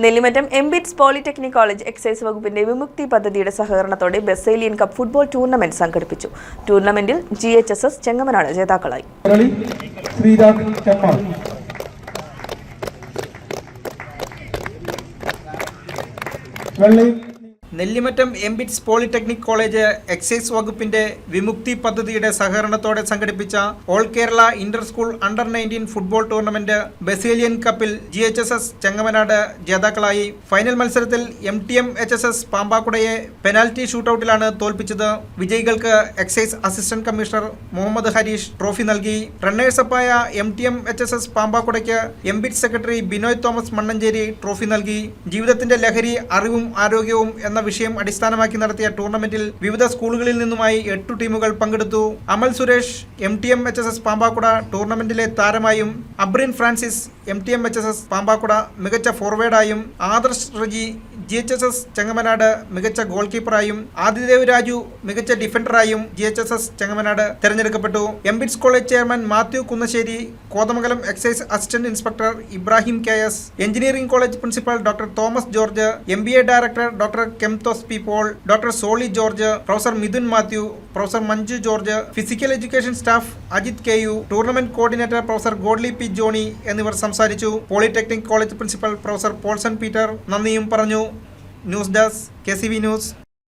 Nellimattam MBITS polytechnic college excise വകുപ്പിന്റെ വിമുക്തി പദ്ധതിയുടെ സഹകരണത്തോടെ ബസേലിയൻ കപ്പ് ഫുട്ബോൾ ടൂർണമെന്റ് സംഘടിപ്പിച്ചു. ടൂർണമെന്റിൽ GHSS ചെങ്ങമനാട് ജേതാക്കളായി. Nellimattom MBITS polytechnic college excise വകുപ്പിന്റെ വിമുക്തി പദ്ധതിയുടെ സഹകരണത്തോടെ സംഘടിപ്പിച്ച all Kerala inter school under nineteen football tournament Baselian കപ്പിൽ GHSS ചെങ്ങമനാട് ജേതാക്കളായി. ഫൈനൽ മത്സരത്തിൽ MTM-HSS പാമ്പാക്കുടയെ പെനാൽറ്റി ഷൂട്ടൌട്ടിലാണ് തോൽപ്പിച്ചത്. വിജയികൾക്ക് excise assistant commissioner Muhammad Harish trophy നൽകി. റണ്ണേഴ്സപ്പായ MTM-HSS പാമ്പാക്കുടയ്ക്ക് എംബിറ്റ്സ് സെക്രട്ടറി ബിനോയ് തോമസ് മണ്ണഞ്ചേരി ട്രോഫി നൽകി. ജീവിതത്തിന്റെ ലഹരി, അറിവും ആരോഗ്യവും എന്ന വിഷയം അടിസ്ഥാനമാക്കി നടത്തിയ ടൂർണമെന്റിൽ വിവിധ സ്കൂളുകളിൽ നിന്നുമായി 8 ടീമുകൾ പങ്കെടുത്തു. അമൽ സുരേഷ് MTM-HSS പാമ്പാക്കുട ടൂർണമെന്റിലെ താരമായും, അബ്രിൻ ഫ്രാൻസിസ് MTM-HSS പാമ്പാക്കുട മികച്ച ഫോർവേഡായും, ആദർശ് റജി GHSS ചെങ്ങമനാട് മികച്ച ഗോൾ കീപ്പറായും, ആദിദേവ് രാജു മികച്ച ഡിഫൻഡറായും GHSS ചെങ്ങമനാട് തെരഞ്ഞെടുക്കപ്പെട്ടു. MBITS college chairman Mathew Kunnassery, Kothamangalam excise assistant inspector Ibrahim KS, engineering college principal doctor Thomas George, MBA director doctor Kemthos P Paul, doctor Soly George, professor Midhun Mathew, professor Manju George, physical education staff Ajith KU, tournament coordinator professor Godly P Johny എന്നിവർ സംസാരിച്ചു. Polytechnic college principal professor Paulson Peter നന്ദിയും പറഞ്ഞു. News desk KCV news.